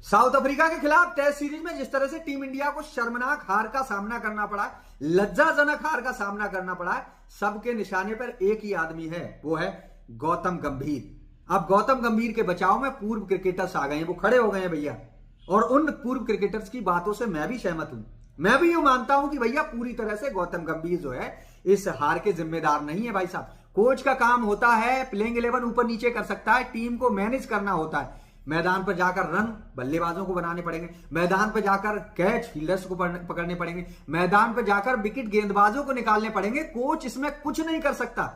South Africa के खिलाफ test series में जिस तरह से टीम इंडिया को शर्मनाक हार का सामना करना पड़ा है, लज्जाजनक हार का सामना करना पड़ा है, सबके निशाने पर एक ही आदमी है, वो है गौतम गंभीर। अब गौतम गंभीर के बचाव में पूर्व क्रिकेटर्स आ गए हैं, वो खड़े हो गए हैं भैया। और उन पूर्व क्रिकेटर्स की बातों से मैं भी सहमत हूं। मैं भी यूं मानता हूं कि भैया पूरी तरह से गौतम गंभीर जो है इस हार के जिम्मेदार नहीं है भाई साहब। कोच का काम होता है प्लेइंग 11 ऊपर नीचे कर सकता है, टीम को मैनेज करना होता है। मैदान पर जाकर रन बल्लेबाजों को बनाने पड़ेंगे, मैदान पर जाकर कैच फील्डर्स को पकड़ने पड़ेंगे, मैदान पर जाकर विकेट गेंदबाजों को निकालने पड़ेंगे। कोच इसमें कुछ नहीं कर सकता।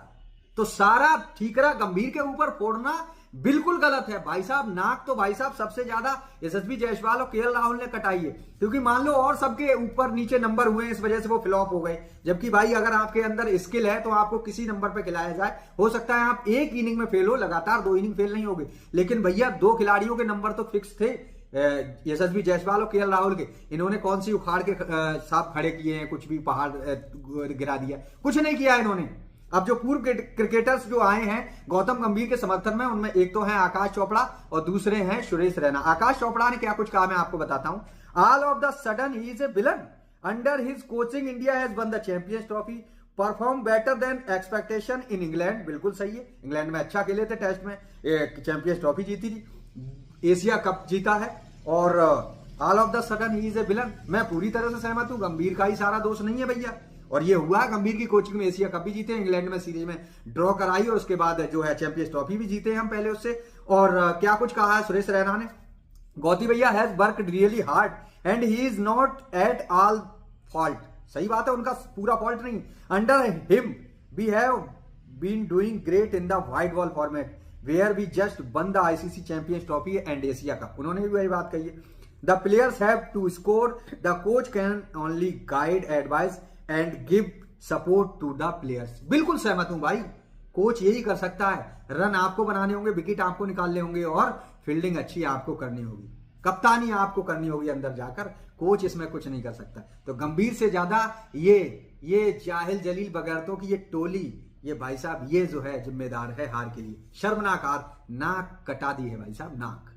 तो सारा ठीकरा गंभीर के ऊपर फोड़ना बिल्कुल गलत है भाई साहब। नाक तो भाई साहब सबसे ज्यादा यशस्वी जायसवाल और केएल राहुल ने कटाई है, क्योंकि मान लो और सबके ऊपर नीचे नंबर हुए, इस वजह से वो फ्लॉप हो गए। जबकि भाई अगर आपके अंदर स्किल है तो आपको किसी नंबर पे खिलाया जाए, हो सकता है आप एक इनिंग में फेल हो, लगातार 2 इनिंग फेल नहीं होगे। लेकिन भैया 2 खिलाड़ियों के नंबर तो फिक्स थे, यशस्वी जायसवाल और केएल राहुल के। इन्होंने कौन सी उखाड़ के साफ खड़े किए हैं, कुछ भी पहाड़ गिरा दिया, कुछ नहीं किया इन्होंने। अब जो पूर्व क्रिकेटर्स जो आए हैं गौतम गंभीर के समर्थन में, उनमें एक तो है आकाश चोपड़ा और दूसरे हैं सुरेश रैना। आकाश चोपड़ा ने क्या कुछ कहा मैं आपको बताता हूं। All of the sudden he is a villain, under his coaching India has one the champions trophy, perform better than expectation in England. बिल्कुल सही है, इंग्लैंड में अच्छा खेले थे, टेस्ट में चैंपियंस ट्रॉफी जीती थी, एशिया कप जीता है। और all of the sudden he is a villain, मैं पूरी तरह से सहमत हूं। गंभीर का ही सारा दोष नहीं है भैया। और ये हुआ गंभीर की कोचिंग में एशिया कप भी जीते, इंग्लैंड में सीरीज में ड्रॉ कराई और उसके बाद जो है चैंपियंस ट्रॉफी भी जीते हम पहले उससे। और क्या कुछ कहा है सुरेश रैना ने। गौती भैया has worked really hard and he is not at all fault. सही बात है, उनका पूरा फॉल्ट नहीं। Under him we have been doing great in the white ball format where we just won the ICC Champions Trophy and Asia Cup. उन्होंने भी वही बात कही है। The players have to score, the coach can only guide, advice and give support to the players. बिल्कुल सहमत हूं भाई, कोच यही कर सकता है। रन आपको बनाने होंगे, विकेट आपको निकालने होंगे और फील्डिंग अच्छी आपको करनी होगी, कप्तानी आपको करनी होगी अंदर जाकर। कोच इसमें कुछ नहीं कर सकता। तो गंभीर से ज्यादा ये जाहिल जलील बगैरतों की ये टोली, ये भाई साहब ये जो है जिम्मेदार है हार के लिए। शर्मनाक हार, नाक कटा दी है भाई साहब, नाक।